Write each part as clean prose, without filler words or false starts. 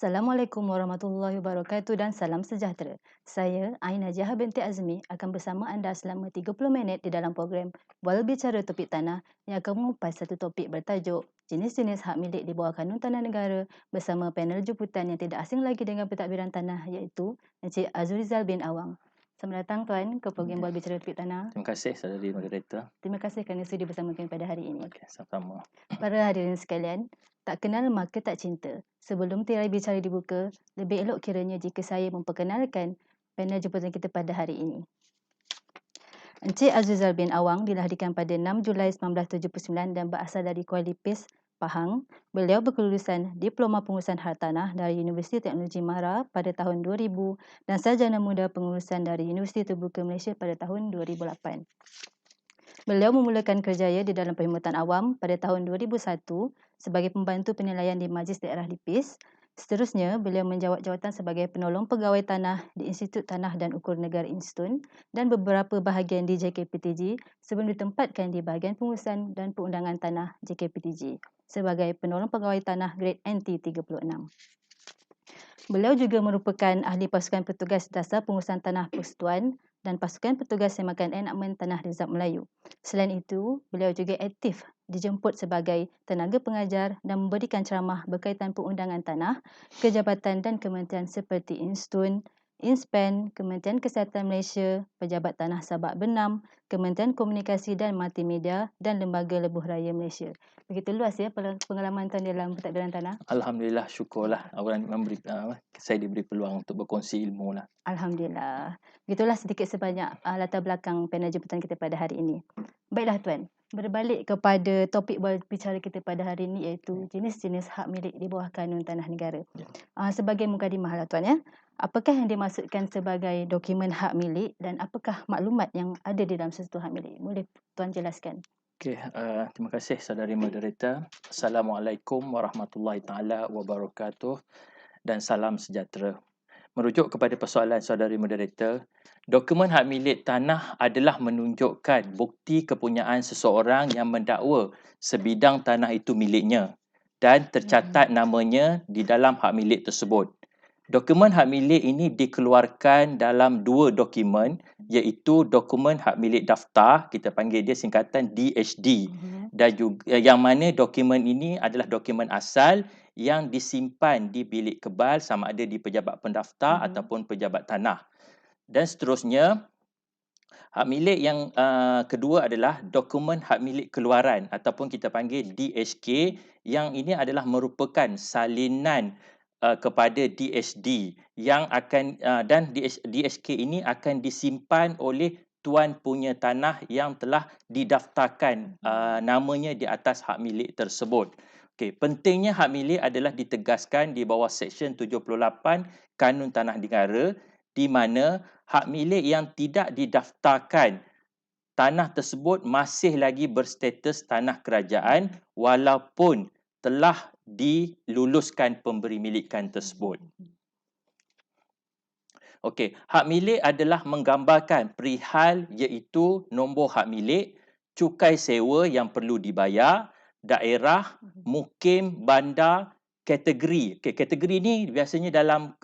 Assalamualaikum warahmatullahi wabarakatuh dan salam sejahtera. Saya, Aina Jaha binti Azmi, akan bersama anda selama 30 minit di dalam program Bola Bicara Topik Tanah yang akan mengupas satu topik bertajuk jenis-jenis hak milik di bawah Kanun Tanah Negara bersama panel jemputan yang tidak asing lagi dengan pentadbiran tanah iaitu Encik Azurizal bin Awang. Selamat datang Tuan ke program Bola Bicara Topik Tanah. Terima kasih saudari moderator. Terima kasih kerana sudi bersama kami pada hari ini. Okey, sama-sama. Para hadirin sekalian, tak kenal maka tak cinta. Sebelum tirai bicara dibuka, lebih elok kiranya jika saya memperkenalkan panel jemputan kita pada hari ini. Encik Azizal bin Awang dilahirkan pada 6 Julai 1979 dan berasal dari Kuala Lipis, Pahang. Beliau berkelulusan Diploma Pengurusan Hartanah dari Universiti Teknologi Mahra pada tahun 2000 dan sarjana muda pengurusan dari Universiti Terbuka Malaysia pada tahun 2008. Beliau memulakan kerjaya di dalam perkhidmatan awam pada tahun 2001 sebagai pembantu penilaian di Majlis Daerah Lipis. Seterusnya, beliau menjawat jawatan sebagai penolong pegawai tanah di Institut Tanah dan Ukur Negara Instun dan beberapa bahagian di JKPTG sebelum ditempatkan di bahagian pengurusan dan perundangan tanah JKPTG sebagai penolong pegawai tanah grade NT36. Beliau juga merupakan ahli pasukan petugas dasar pengurusan tanah persekutuan dan pasukan petugas semakan enakmen tanah Rizab Melayu. Selain itu, beliau juga aktif dijemput sebagai tenaga pengajar dan memberikan ceramah berkaitan perundangan tanah ke jabatan dan kementerian seperti Instun, Inspan, Kementerian Kesihatan Malaysia, Pejabat Tanah Sabak Benam, Kementerian Komunikasi dan Multimedia dan Lembaga Lebuh Raya Malaysia. Begitu luas ya pengalaman Tuan dalam pentadbiran tanah. Alhamdulillah, syukurlah orang saya diberi peluang untuk berkongsi ilmu lah. Alhamdulillah. Begitulah sedikit sebanyak latar belakang panel jemputan kita pada hari ini. Baiklah Tuan, berbalik kepada topik bicara kita pada hari ini iaitu jenis-jenis hak milik di bawah Kanun Tanah Negara. Ya. Sebagai mukadimah lah Tuan ya, apakah yang dimaksudkan sebagai dokumen hak milik dan apakah maklumat yang ada di dalam sesuatu hak milik? Boleh Tuan jelaskan? Okey, terima kasih saudari moderator. Assalamualaikum warahmatullahi taala wabarakatuh dan salam sejahtera. Merujuk kepada persoalan saudari moderator, dokumen hak milik tanah adalah menunjukkan bukti kepunyaan seseorang yang mendakwa sebidang tanah itu miliknya dan tercatat namanya di dalam hak milik tersebut. Dokumen hak milik ini dikeluarkan dalam dua dokumen iaitu dokumen hak milik daftar, kita panggil dia singkatan DHD, dan juga yang mana dokumen ini adalah dokumen asal yang disimpan di bilik kebal sama ada di pejabat pendaftar ataupun pejabat tanah. Dan seterusnya, hak milik yang kedua adalah dokumen hak milik keluaran ataupun kita panggil DHK, yang ini adalah merupakan salinan kepada DHD yang akan dan DHK ini akan disimpan oleh tuan punya tanah yang telah didaftarkan namanya di atas hak milik tersebut. Okey, pentingnya hak milik adalah ditegaskan di bawah Seksyen 78 Kanun Tanah Negara, di mana hak milik yang tidak didaftarkan, tanah tersebut masih lagi berstatus tanah kerajaan walaupun telah diluluskan pemberi milikan tersebut. Okey, hak milik adalah menggambarkan perihal iaitu nombor hak milik, cukai sewa yang perlu dibayar, daerah, mukim, bandar, kategori. Okey, kategori ni biasanya dalam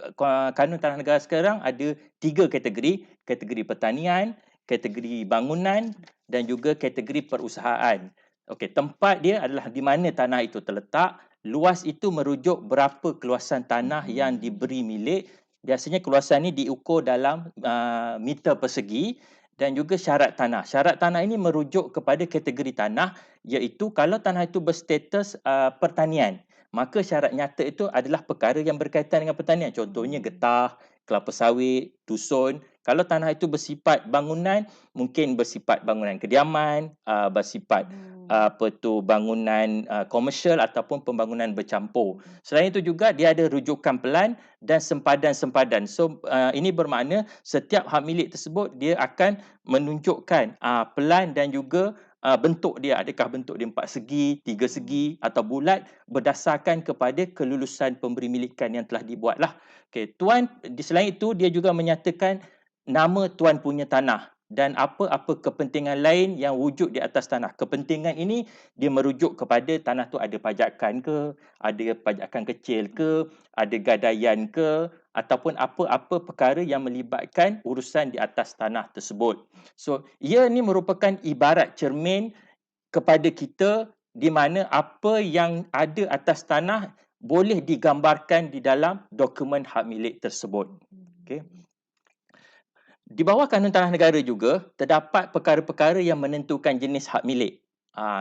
Kanun Tanah Negara sekarang ada 3 kategori, kategori pertanian, kategori bangunan dan juga kategori perusahaan. Okey, tempat dia adalah di mana tanah itu terletak, luas itu merujuk berapa keluasan tanah yang diberi milik. Biasanya keluasan ini diukur dalam meter persegi, dan juga syarat tanah. Syarat tanah ini merujuk kepada kategori tanah, iaitu kalau tanah itu berstatus pertanian, maka syarat nyata itu adalah perkara yang berkaitan dengan pertanian. Contohnya getah, kelapa sawit, dusun. Kalau tanah itu bersifat bangunan, mungkin bersifat bangunan kediaman, bersifat bangunan komersial ataupun pembangunan bercampur. Selain itu juga dia ada rujukan pelan dan sempadan-sempadan. So ini bermakna setiap hak milik tersebut dia akan menunjukkan pelan dan juga bentuk dia, adakah bentuk dia 4 segi, 3 segi atau bulat, berdasarkan kepada kelulusan pemberi milikan yang telah dibuatlah. Okey, tuan, di selain itu dia juga menyatakan nama tuan punya tanah. dan apa-apa kepentingan lain yang wujud di atas tanah. Kepentingan ini dia merujuk kepada tanah tu ada pajakan ke, ada pajakan kecil ke, ada gadaian ke, ataupun apa-apa perkara yang melibatkan urusan di atas tanah tersebut. So, ia ni merupakan ibarat cermin kepada kita di mana apa yang ada atas tanah boleh digambarkan di dalam dokumen hak milik tersebut. Okey. Di bawah Kanun Tanah Negara juga terdapat perkara-perkara yang menentukan jenis hak milik.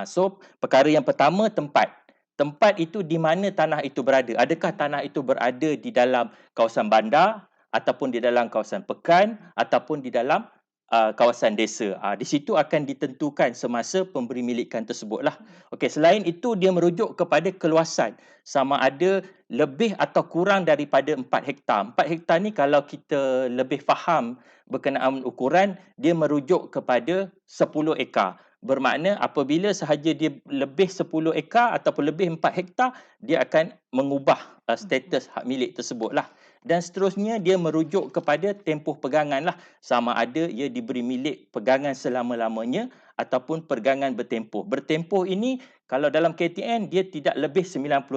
So, perkara yang pertama tempat. Tempat itu di mana tanah itu berada. Adakah tanah itu berada di dalam kawasan bandar ataupun di dalam kawasan pekan ataupun di dalam kawasan desa. Di situ akan ditentukan semasa pemberi milikan tersebutlah. Okey, selain itu dia merujuk kepada keluasan. Sama ada lebih atau kurang daripada 4 hektar. 4 hektar ni kalau kita lebih faham berkenaan ukuran, dia merujuk kepada 10 ekar. Bermakna apabila sahaja dia lebih 10 ekar ataupun lebih 4 hektar, dia akan mengubah status hak milik tersebutlah. Dan seterusnya dia merujuk kepada tempoh pegangan lah. Sama ada ia diberi milik pegangan selama-lamanya ataupun pergangan bertempoh. Bertempoh ini kalau dalam KTN dia tidak lebih 99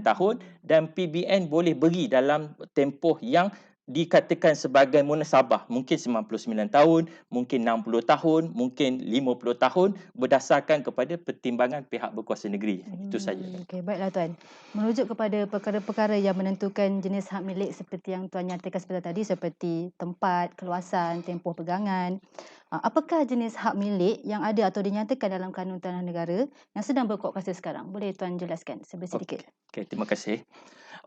tahun dan PBN boleh beri dalam tempoh yang dikatakan sebagai munasabah, mungkin 99 tahun, mungkin 60 tahun, mungkin 50 tahun berdasarkan kepada pertimbangan pihak berkuasa negeri. Itu saja. Okey, baiklah Tuan. Merujuk kepada perkara-perkara yang menentukan jenis hak milik seperti yang Tuan nyatakan sebentar tadi, seperti tempat, keluasan, tempoh pegangan. Apakah jenis hak milik yang ada atau dinyatakan dalam Kanun Tanah Negara yang sedang berkuat kuasa sekarang? Boleh Tuan jelaskan sedikit? Okey, terima kasih.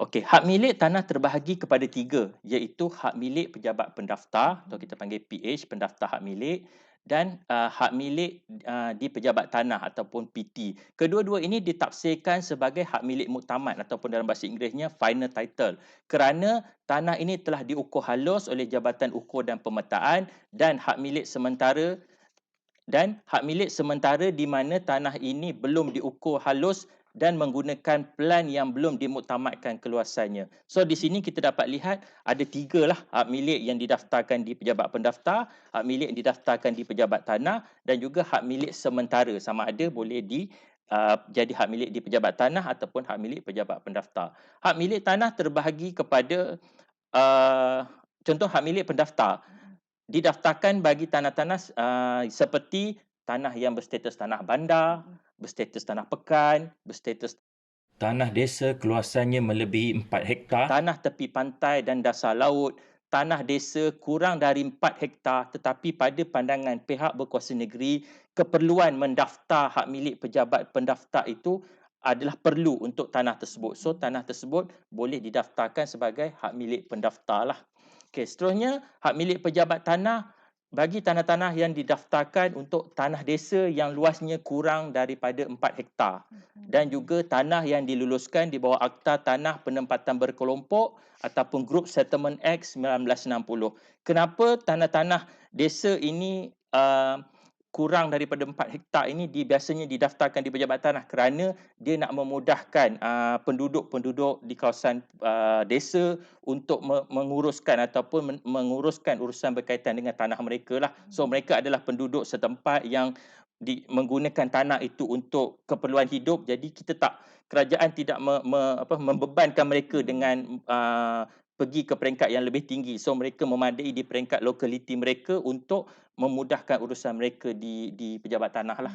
Okey, hak milik tanah terbahagi kepada 3, iaitu hak milik pejabat pendaftar atau kita panggil PH, pendaftar hak milik, dan hak milik di pejabat tanah ataupun PT. Kedua-dua ini ditafsirkan sebagai hak milik muktamad ataupun dalam bahasa Inggerisnya final title, kerana tanah ini telah diukur halus oleh Jabatan Ukur dan Pemetaan dan hak milik sementara di mana tanah ini belum diukur halus dan menggunakan plan yang belum dimuktamadkan keluasannya. So di sini kita dapat lihat ada 3 lah hak milik yang didaftarkan di pejabat pendaftar, hak milik yang didaftarkan di pejabat tanah dan juga hak milik sementara, sama ada boleh jadi hak milik di pejabat tanah ataupun hak milik pejabat pendaftar. Hak milik tanah terbahagi kepada contoh hak milik pendaftar. Didaftarkan bagi tanah-tanah seperti tanah yang berstatus tanah bandar, berstatus tanah pekan, berstatus tanah desa keluasannya melebihi 4 hektar, tanah tepi pantai dan dasar laut, tanah desa kurang dari 4 hektar tetapi pada pandangan pihak berkuasa negeri, keperluan mendaftar hak milik pejabat pendaftar itu adalah perlu untuk tanah tersebut. So, tanah tersebut boleh didaftarkan sebagai hak milik pendaftar lah. Okey, seterusnya hak milik pejabat tanah bagi tanah-tanah yang didaftarkan untuk tanah desa yang luasnya kurang daripada 4 hektar dan juga tanah yang diluluskan di bawah Akta Tanah Penempatan Berkelompok ataupun Group Settlement Act 1960. Kenapa tanah-tanah desa ini kurang daripada 4 hektar ini biasanya didaftarkan di pejabat tanah kerana dia nak memudahkan penduduk-penduduk di kawasan desa untuk menguruskan ataupun menguruskan urusan berkaitan dengan tanah mereka lah. So mereka adalah penduduk setempat yang menggunakan tanah itu untuk keperluan hidup. Jadi kerajaan tidak membebankan mereka dengan pergi ke peringkat yang lebih tinggi. So mereka memadai di peringkat lokaliti mereka untuk memudahkan urusan mereka di pejabat tanah lah.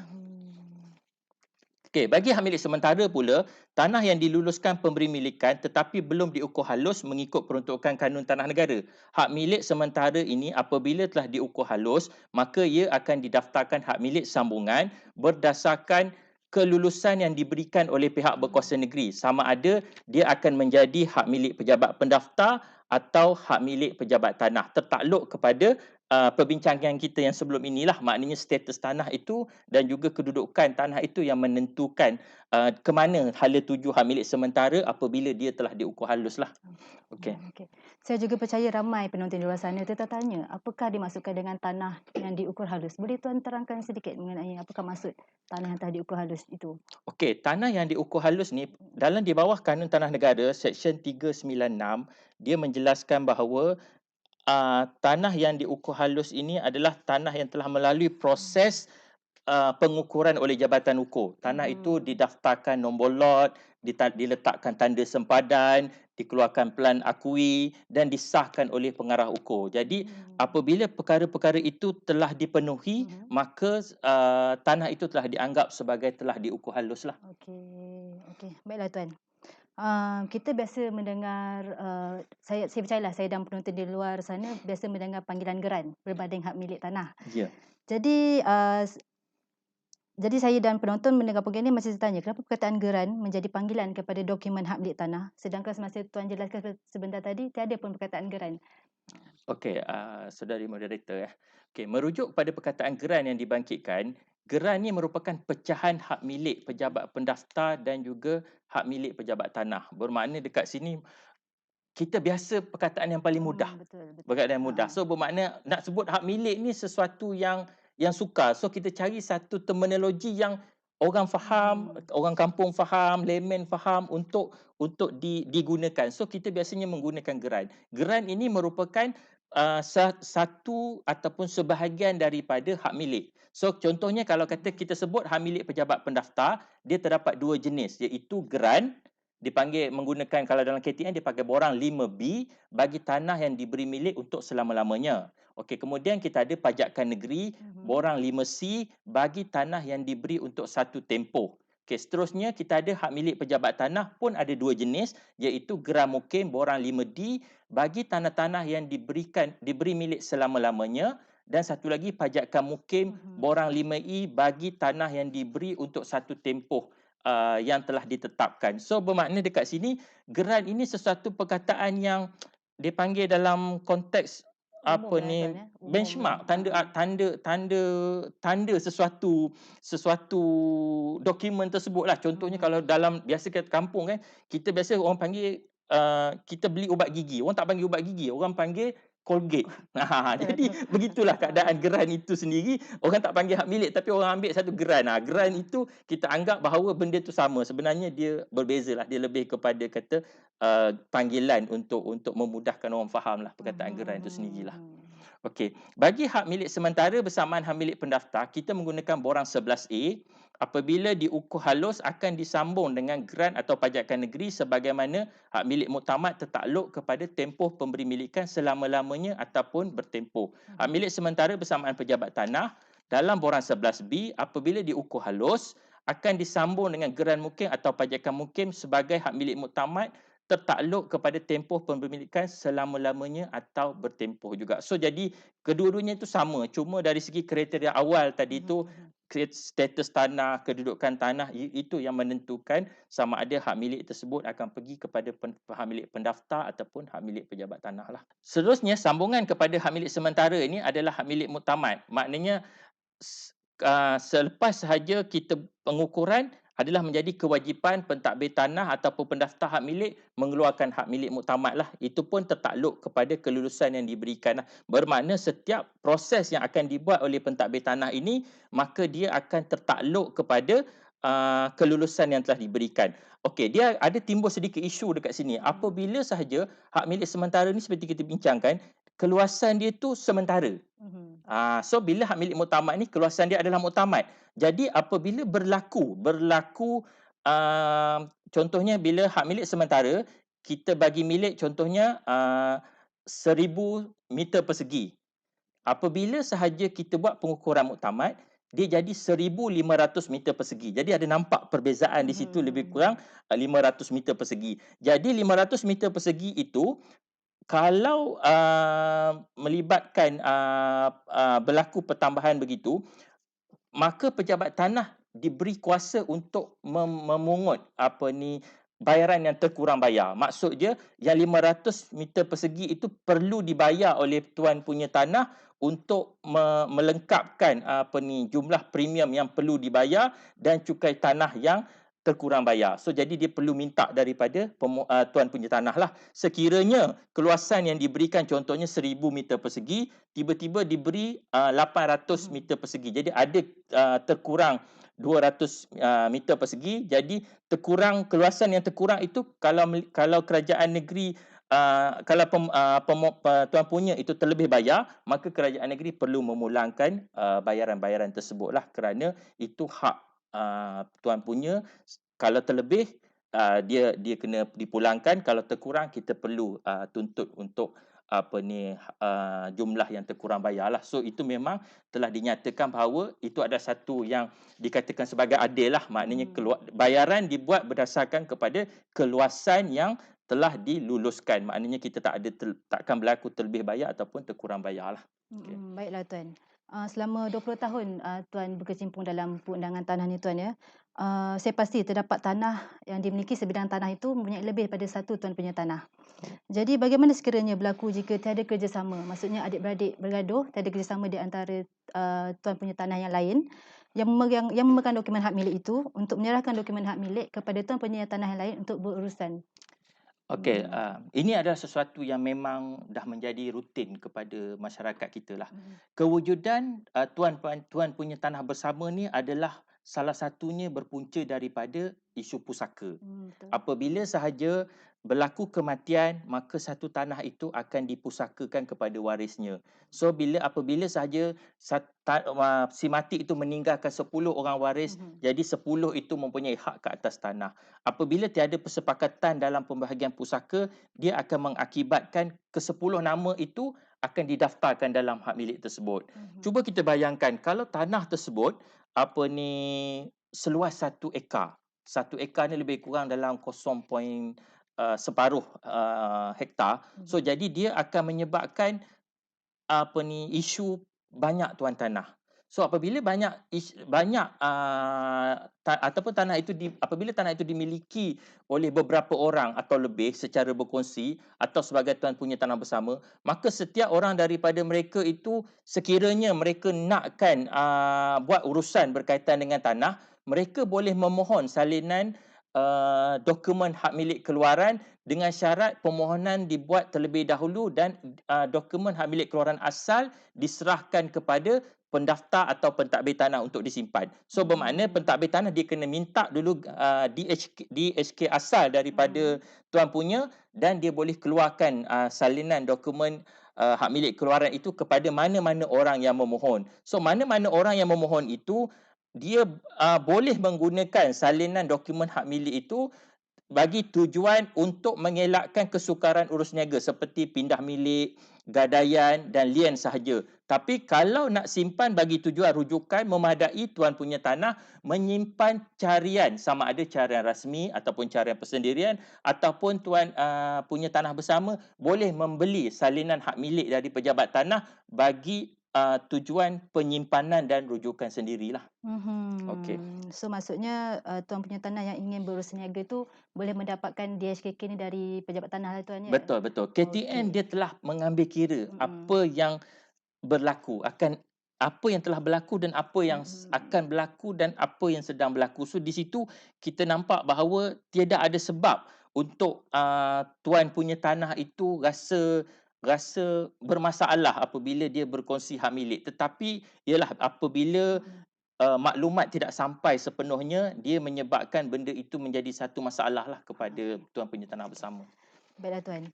Okey, bagi hak milik sementara pula, tanah yang diluluskan pemberi milikan tetapi belum diukur halus mengikut peruntukan Kanun Tanah Negara. Hak milik sementara ini apabila telah diukur halus, maka ia akan didaftarkan hak milik sambungan berdasarkan kelulusan yang diberikan oleh pihak berkuasa negeri. Sama ada dia akan menjadi hak milik pejabat pendaftar atau hak milik pejabat tanah. Tertakluk kepada perbincangan kita yang sebelum inilah, maknanya status tanah itu dan juga kedudukan tanah itu yang menentukan ke mana hala tuju hak milik sementara apabila dia telah diukur halus lah. Okey. Saya juga percaya ramai penonton di luar sana tertanya, apakah dimaksudkan dengan tanah yang diukur halus? Boleh Tuan terangkan sedikit mengenai apakah maksud tanah yang telah diukur halus itu? Okey, tanah yang diukur halus ni di bawah Kanun Tanah Negara Seksyen 396 dia menjelaskan bahawa tanah yang diukur halus ini adalah tanah yang telah melalui proses pengukuran oleh Jabatan Ukur. Tanah itu didaftarkan nombor lot, diletakkan tanda sempadan, dikeluarkan pelan akui dan disahkan oleh pengarah ukur. Jadi apabila perkara-perkara itu telah dipenuhi, maka tanah itu telah dianggap sebagai telah diukur halus lah. Okey. Baiklah Tuan. Kita biasa mendengar, saya percayalah saya dan penonton di luar sana biasa mendengar panggilan geran berbanding hak milik tanah. Ya. Jadi, jadi saya dan penonton mendengar program ini masih tertanya, kenapa perkataan geran menjadi panggilan kepada dokumen hak milik tanah, sedangkan semasa Tuan jelaskan sebentar tadi, tiada pun perkataan geran. Okey, saudari moderator. Okey, merujuk kepada perkataan geran yang dibangkitkan, geran ni merupakan pecahan hak milik pejabat pendaftar dan juga hak milik pejabat tanah. Bermakna dekat sini kita biasa perkataan yang paling mudah. Betul. Perkataan yang mudah. So bermakna nak sebut hak milik ni sesuatu yang sukar. So kita cari satu terminologi yang orang faham, orang kampung faham, layman faham untuk digunakan. So kita biasanya menggunakan geran. Geran ini merupakan satu ataupun sebahagian daripada hak milik. So contohnya kalau kata kita sebut hak milik pejabat pendaftar, dia terdapat dua jenis iaitu geran dipanggil menggunakan kalau dalam KTN dia pakai borang 5B bagi tanah yang diberi milik untuk selama-lamanya. Okey, kemudian kita ada pajakan negeri borang 5C bagi tanah yang diberi untuk satu tempoh. Okey, seterusnya kita ada hak milik pejabat tanah pun ada dua jenis iaitu geram mukim borang 5D bagi tanah-tanah yang diberi milik selama-lamanya dan satu lagi pajakan mukim borang 5E bagi tanah yang diberi untuk satu tempoh yang telah ditetapkan. So bermakna dekat sini geran ini sesuatu perkataan yang dipanggil dalam konteks apa ni benchmark tanda sesuatu dokumen tersebut lah. Contohnya kalau dalam biasa kat kampung kan kita biasa orang panggil kita beli ubat gigi. Orang tak panggil ubat gigi, orang panggil Colgate. Jadi begitulah keadaan geran itu sendiri. Orang tak panggil hak milik tapi orang ambil satu geran. Geran itu kita anggap bahawa benda itu sama. Sebenarnya dia berbezalah. Dia lebih kepada kata panggilan untuk memudahkan orang faham lah perkataan geran itu sendirilah. Okey, bagi hak milik sementara bersamaan hak milik pendaftar, kita menggunakan borang 11A. Apabila diukur halus akan disambung dengan geran atau pajakan negeri sebagaimana hak milik muktamad tertakluk kepada tempoh pemberi milikan selama-lamanya ataupun bertempoh. Hak milik sementara bersamaan pejabat tanah dalam borang 11B apabila diukur halus akan disambung dengan geran mukim atau pajakan mukim sebagai hak milik muktamad tertakluk kepada tempoh pemilikan selama-lamanya atau bertempoh juga. So jadi kedua-duanya itu sama, cuma dari segi kriteria awal tadi itu status tanah, kedudukan tanah itu yang menentukan sama ada hak milik tersebut akan pergi kepada hak milik pendaftar ataupun hak milik pejabat tanah lah. Seterusnya sambungan kepada hak milik sementara ini adalah hak milik muktamad. Maknanya selepas sahaja kita pengukuran adalah menjadi kewajipan pentadbir tanah ataupun pendaftar hak milik mengeluarkan hak milik muktamad lah. Itu pun tertakluk kepada kelulusan yang diberikan lah. Bermakna setiap proses yang akan dibuat oleh pentadbir tanah ini, maka dia akan tertakluk kepada kelulusan yang telah diberikan. Okey, dia ada timbul sedikit isu dekat sini. Apabila sahaja hak milik sementara ni seperti kita bincangkan, keluasan dia tu sementara. So bila hak milik muktamad ni keluasan dia adalah muktamad. Jadi apabila berlaku contohnya bila hak milik sementara kita bagi milik contohnya 1000 meter persegi. Apabila sahaja kita buat pengukuran muktamad dia jadi 1500 meter persegi. Jadi ada nampak perbezaan di situ lebih kurang 500 meter persegi. Jadi 500 meter persegi itu kalau melibatkan berlaku pertambahan begitu, maka pejabat tanah diberi kuasa untuk memungut bayaran yang terkurang bayar. Maksud dia yang 500 meter persegi itu perlu dibayar oleh tuan punya tanah untuk melengkapkan jumlah premium yang perlu dibayar dan cukai tanah yang terkurang bayar. So jadi dia perlu minta daripada tuan punya tanah lah. Sekiranya keluasan yang diberikan contohnya 1000 meter persegi, tiba-tiba diberi 800 meter persegi. Jadi ada terkurang 200 meter persegi. Jadi keluasan yang terkurang itu kalau kerajaan negeri kalau tuan punya itu terlebih bayar, maka kerajaan negeri perlu memulangkan bayaran-bayaran tersebutlah, kerana itu hak tuan punya. Kalau terlebih, dia kena dipulangkan, kalau terkurang kita perlu tuntut untuk jumlah yang terkurang bayarlah. So itu memang telah dinyatakan bahawa itu adalah satu yang dikatakan sebagai adil lah. Maknanya bayaran dibuat berdasarkan kepada keluasan yang telah diluluskan. Maknanya kita takkan berlaku terlebih bayar ataupun terkurang bayar lah. Okay. Baiklah Tuan. Selama 20 tahun Tuan berkecimpung dalam perundangan tanah ni Tuan ya. Saya pasti terdapat tanah yang dimiliki sebidang tanah itu mempunyai lebih daripada satu Tuan punya tanah. Jadi bagaimana sekiranya berlaku jika tiada kerjasama? Maksudnya adik-beradik bergaduh, tiada kerjasama di antara Tuan punya tanah yang lain yang memegang dokumen hak milik itu untuk menyerahkan dokumen hak milik kepada Tuan punya tanah yang lain untuk berurusan. Okey, ini adalah sesuatu yang memang dah menjadi rutin kepada masyarakat kita lah. Kewujudan tuan punya tanah bersama ni adalah salah satunya berpunca daripada isu pusaka. Betul. Apabila sahaja berlaku kematian, maka satu tanah itu akan dipusakakan kepada warisnya. So apabila sahaja si mati itu meninggalkan 10 orang waris, jadi 10 itu mempunyai hak ke atas tanah. Apabila tiada persepakatan dalam pembahagian pusaka, dia akan mengakibatkan ke-10 nama itu akan didaftarkan dalam hak milik tersebut. Cuba kita bayangkan kalau tanah tersebut seluas 1 ekar. 1 ekar ni lebih kurang dalam separuh hektar. So jadi dia akan menyebabkan isu banyak tuan tanah. So apabila ataupun apabila tanah itu dimiliki oleh beberapa orang atau lebih secara berkongsi atau sebagai tuan punya tanah bersama, maka setiap orang daripada mereka itu sekiranya mereka nakkan buat urusan berkaitan dengan tanah, mereka boleh memohon salinan dokumen hak milik keluaran dengan syarat permohonan dibuat terlebih dahulu dan dokumen hak milik keluaran asal diserahkan kepada pendaftar atau pentadbir tanah untuk disimpan. So bermakna pentadbir tanah dia kena minta dulu DHK asal daripada tuan punya, dan dia boleh keluarkan salinan dokumen hak milik keluaran itu kepada mana-mana orang yang memohon. So mana-mana orang yang memohon itu dia boleh menggunakan salinan dokumen hak milik itu bagi tujuan untuk mengelakkan kesukaran urus niaga seperti pindah milik, gadaian dan lien sahaja. Tapi kalau nak simpan bagi tujuan rujukan, memadai tuan punya tanah menyimpan carian, sama ada carian rasmi ataupun carian persendirian, ataupun tuan punya tanah bersama boleh membeli salinan hak milik dari pejabat tanah bagi tujuan penyimpanan dan rujukan sendirilah. Okey. So maksudnya Tuan punya tanah yang ingin berurusan niaga tu boleh mendapatkan DHKK ni dari pejabat tanah lah Tuan ya? Betul. KTN dia telah mengambil kira apa yang berlaku, apa yang telah berlaku dan apa yang akan berlaku dan apa yang sedang berlaku. So di situ kita nampak bahawa tiada ada sebab untuk tuan punya tanah itu rasa bermasalah apabila dia berkongsi hak milik. Tetapi ialah apabila maklumat tidak sampai sepenuhnya, dia menyebabkan benda itu menjadi satu masalah lah kepada tuan punya tanah bersama. Baiklah Tuan.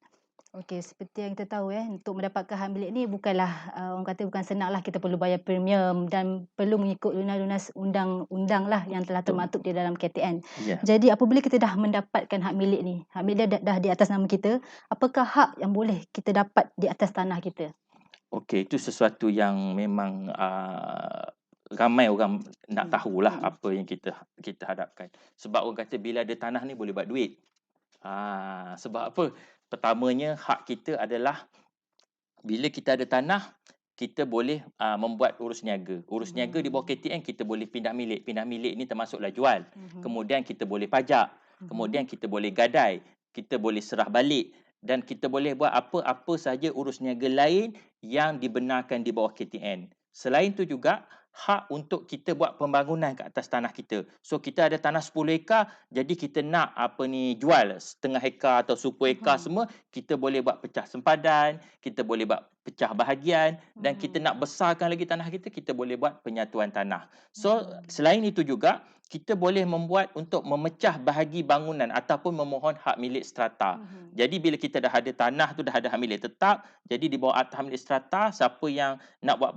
Okey, seperti yang kita tahu untuk mendapatkan hak milik ni bukanlah orang kata bukan senanglah, kita perlu bayar premium dan perlu mengikut lunas-lunas undang-undang lah yang telah termaktub di dalam KTN. Ya. Jadi apabila kita dah mendapatkan hak milik ni, hak milik dia dah di atas nama kita, apakah hak yang boleh kita dapat di atas tanah kita? Okey, itu sesuatu yang memang ramai orang nak tahulah apa yang kita hadapkan. Sebab orang kata bila ada tanah ni boleh buat duit. Sebab apa? Pertamanya, hak kita adalah bila kita ada tanah, kita boleh membuat urus niaga. Urus niaga di bawah KTN kita boleh pindah milik. Pindah milik ni termasuklah jual. Kemudian kita boleh pajak. Kemudian kita boleh gadai. Kita boleh serah balik. Dan kita boleh buat apa-apa saja urus niaga lain yang dibenarkan di bawah KTN. Selain itu juga, hak untuk kita buat pembangunan ke atas tanah kita. So kita ada tanah 10 ekar, jadi kita nak jual setengah ekar atau 10 ekar semua, kita boleh buat pecah sempadan, kita boleh buat pecah bahagian, dan kita nak besarkan lagi tanah kita, kita boleh buat penyatuan tanah. So, selain itu juga, kita boleh membuat untuk memecah bahagi bangunan ataupun memohon hak milik strata. Jadi bila kita dah ada tanah tu, dah ada hak milik tetap, jadi di bawah hak milik strata, siapa yang nak buat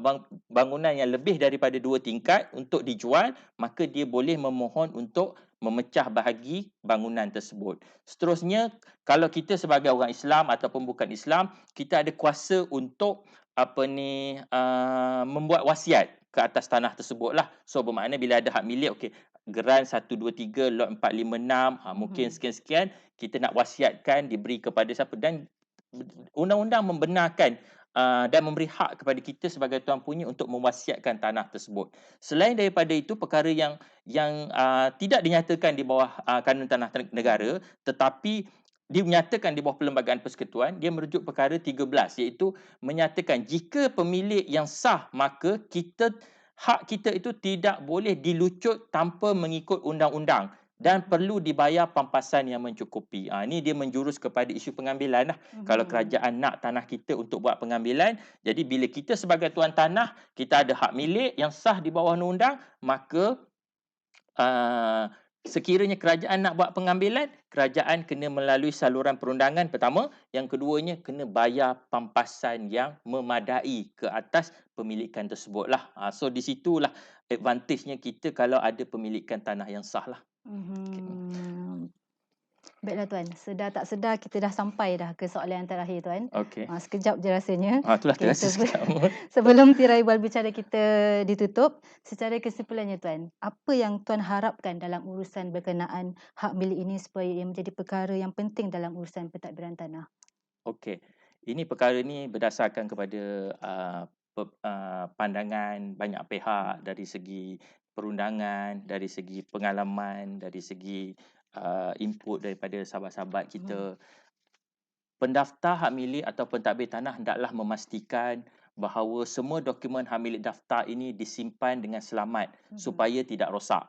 bangunan yang lebih daripada 2 tingkat untuk dijual, maka dia boleh memohon untuk memecah bahagi bangunan tersebut. Seterusnya, kalau kita sebagai orang Islam ataupun bukan Islam, kita ada kuasa untuk membuat wasiat ke atas tanah tersebutlah. So bermakna bila ada hak milik, okey, geran 1 2 3 lot 4 5 6, mungkin sekian-sekian, kita nak wasiatkan diberi kepada siapa, dan undang-undang membenarkan dan memberi hak kepada kita sebagai tuan punya untuk mewasiatkan tanah tersebut. Selain daripada itu, perkara yang tidak dinyatakan di bawah kanun tanah negara, tetapi dinyatakan di bawah Perlembagaan Persekutuan, dia merujuk perkara 13, iaitu menyatakan jika pemilik yang sah, maka hak kita itu tidak boleh dilucut tanpa mengikut undang-undang dan perlu dibayar pampasan yang mencukupi. Ini dia menjurus kepada isu pengambilan lah. Kalau kerajaan nak tanah kita untuk buat pengambilan, jadi bila kita sebagai tuan tanah, kita ada hak milik yang sah di bawah undang-undang, maka sekiranya kerajaan nak buat pengambilan, kerajaan kena melalui saluran perundangan pertama, yang keduanya kena bayar pampasan yang memadai ke atas pemilikan tersebutlah. So di situlah advantage-nya kita kalau ada pemilikan tanah yang sah lah. Baiklah Tuan, sedar tak sedar kita dah sampai dah ke soalan yang terakhir Tuan. Okey. Sekejap je rasanya. Itulah terasa sekejap. Sebelum tirai bual bicara kita ditutup, secara kesimpulannya Tuan, apa yang Tuan harapkan dalam urusan berkenaan hak milik ini supaya ia menjadi perkara yang penting dalam urusan pentadbiran tanah? Okey. Ini perkara ni berdasarkan kepada pandangan banyak pihak, dari segi perundangan, dari segi pengalaman, dari segi input daripada sahabat-sahabat kita. Pendaftar hak milik atau pentadbir tanah hendaklah memastikan bahawa semua dokumen hak milik daftar ini disimpan dengan selamat supaya tidak rosak.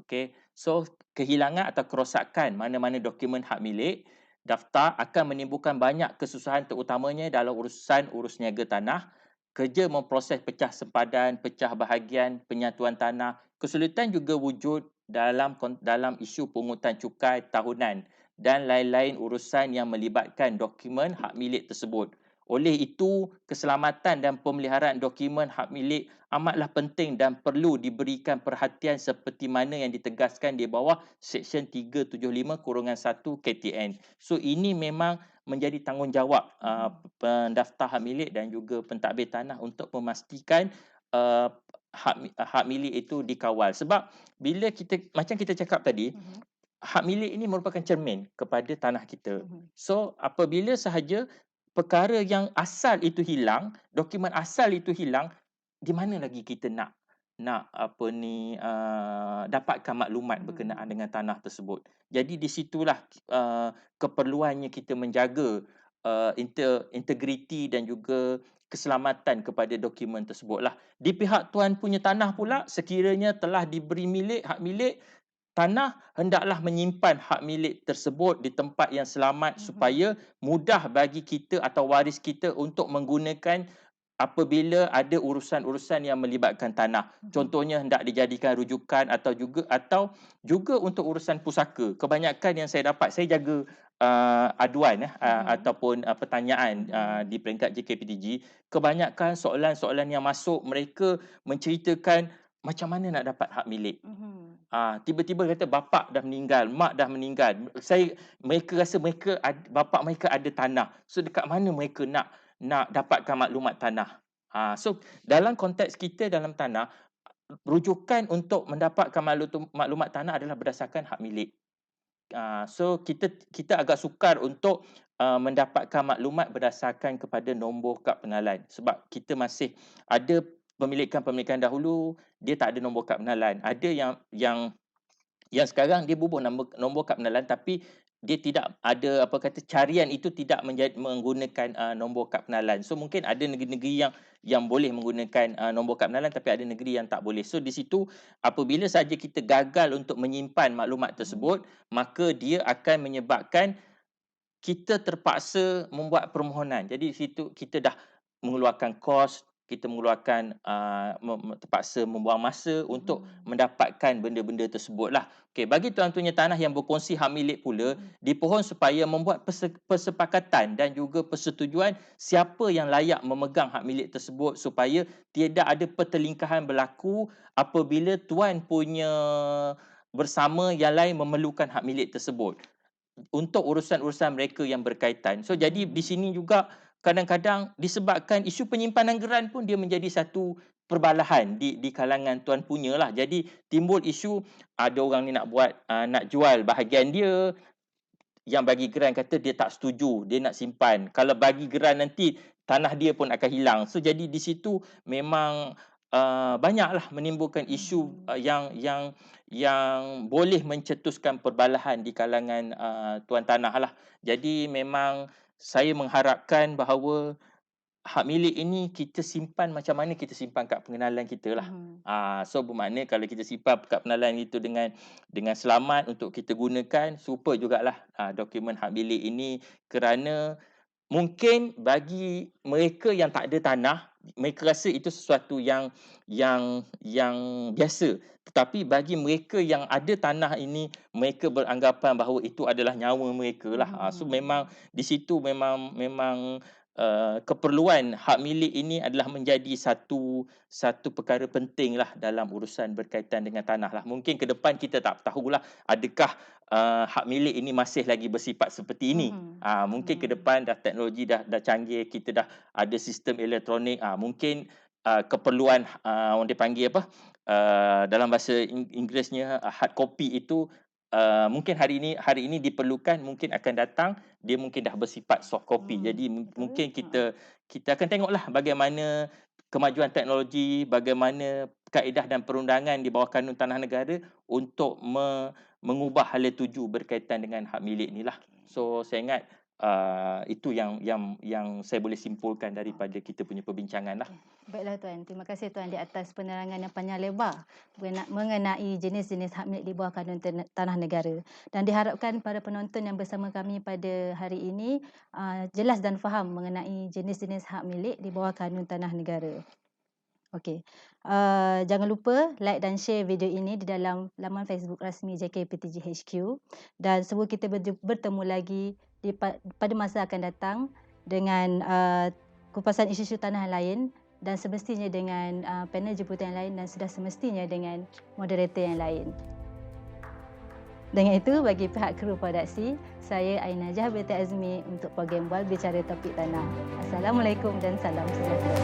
Okey. So, kehilangan atau kerosakan mana-mana dokumen hak milik daftar akan menimbulkan banyak kesusahan, terutamanya dalam urusan urus niaga tanah, kerja memproses pecah sempadan, pecah bahagian, penyatuan tanah. Kesulitan juga wujud dalam isu pungutan cukai tahunan dan lain-lain urusan yang melibatkan dokumen hak milik tersebut. Oleh itu, keselamatan dan pemeliharaan dokumen hak milik amatlah penting dan perlu diberikan perhatian seperti mana yang ditegaskan di bawah Seksyen 375-1 KTN. So, ini memang menjadi tanggungjawab pendaftar hak milik dan juga pentadbir tanah untuk memastikan hak milik itu dikawal. Sebab bila macam kita cakap tadi, hak milik ini merupakan cermin kepada tanah kita. So, apabila sahaja perkara yang asal itu hilang, dokumen asal itu hilang, di mana lagi kita nak dapatkan maklumat berkenaan dengan tanah tersebut. Jadi di situlah keperluannya kita menjaga integriti dan juga keselamatan kepada dokumen tersebutlah. Di pihak tuan punya tanah pula, sekiranya telah diberi hak milik tanah, hendaklah menyimpan hak milik tersebut di tempat yang selamat supaya mudah bagi kita atau waris kita untuk menggunakan apabila ada urusan-urusan yang melibatkan tanah. Contohnya hendak dijadikan rujukan atau juga untuk urusan pusaka. Kebanyakan yang saya dapat, saya jaga aduan ataupun pertanyaan di peringkat JKPTG. Kebanyakan soalan-soalan yang masuk, mereka menceritakan macam mana nak dapat hak milik. Tiba-tiba kata bapa dah meninggal, mak dah meninggal. Mereka rasa bapa mereka ada tanah. So dekat mana mereka nak dapatkan maklumat tanah? So dalam konteks kita dalam tanah, rujukan untuk mendapatkan maklumat tanah adalah berdasarkan hak milik. So kita agak sukar untuk mendapatkan maklumat berdasarkan kepada nombor kad pengenalan, sebab kita masih ada pemilikan dahulu dia tak ada nombor kad pengenalan. Ada yang sekarang dia bubuh nombor kad pengenalan, tapi dia tidak ada carian itu tidak menggunakan nombor kad pengenalan. So mungkin ada negeri-negeri yang boleh menggunakan nombor kad pengenalan, tapi ada negeri yang tak boleh. So di situ apabila saja kita gagal untuk menyimpan maklumat tersebut, maka dia akan menyebabkan kita terpaksa membuat permohonan. Jadi di situ kita dah mengeluarkan kos, kita mengeluarkan terpaksa membuang masa untuk mendapatkan benda-benda tersebutlah. Okey, bagi tuan-tuannya tanah yang berkongsi hak milik pula, dipohon supaya membuat persepakatan dan juga persetujuan siapa yang layak memegang hak milik tersebut supaya tidak ada pertelingkahan berlaku apabila tuan punya bersama yang lain memerlukan hak milik tersebut untuk urusan-urusan mereka yang berkaitan. So jadi di sini juga kadang-kadang disebabkan isu penyimpanan geran pun dia menjadi satu perbalahan di kalangan tuan punya lah. Jadi timbul isu ada orang ni nak buat nak jual bahagian dia, yang bagi geran kata dia tak setuju, dia nak simpan. Kalau bagi geran nanti tanah dia pun akan hilang. So jadi di situ memang banyaklah menimbulkan isu yang boleh mencetuskan perbalahan di kalangan tuan tanah lah. Jadi memang saya mengharapkan bahawa hak milik ini kita simpan macam mana kita simpan kad pengenalan kita lah. So bermakna kalau kita simpan kad pengenalan itu dengan selamat untuk kita gunakan, super jugalah dokumen hak milik ini, kerana mungkin bagi mereka yang tak ada tanah, mereka rasa itu sesuatu yang biasa. Tetapi bagi mereka yang ada tanah ini, mereka beranggapan bahawa itu adalah nyawa mereka lah. So memang di situ memang keperluan hak milik ini adalah menjadi satu perkara penting lah dalam urusan berkaitan dengan tanah lah. Mungkin ke depan kita tak tahulah adakah hak milik ini masih lagi bersifat seperti ini. Mungkin ke depan dah teknologi dah canggih, kita dah ada sistem elektronik, mungkin keperluan orang dipanggil apa dalam bahasa Inggerisnya hard copy itu mungkin hari ini diperlukan, mungkin akan datang dia mungkin dah bersifat soft copy. Jadi mungkin kita akan tengoklah bagaimana kemajuan teknologi, bagaimana kaedah dan perundangan di bawah kanun tanah negara untuk mengubah hala tuju berkaitan dengan hak milik inilah. So saya ingat itu yang saya boleh simpulkan daripada kita punya perbincangan lah. Baiklah Tuan, terima kasih Tuan di atas penerangan yang panjang lebar mengenai jenis-jenis hak milik di bawah kanun tanah negara. Dan diharapkan para penonton yang bersama kami pada hari ini jelas dan faham mengenai jenis-jenis hak milik di bawah kanun tanah negara. Okey, jangan lupa like dan share video ini di dalam laman Facebook rasmi JKPTG HQ. Dan sebelum kita bertemu lagi pada masa akan datang dengan kupasan isu-isu tanah lain, dan semestinya dengan panel jemputan yang lain, dan sudah semestinya dengan moderator yang lain. Dengan itu, bagi pihak kru produksi, saya Aina Jaha binti Azmi untuk program Bual Bicara Topik Tanah. Assalamualaikum dan salam sejahtera.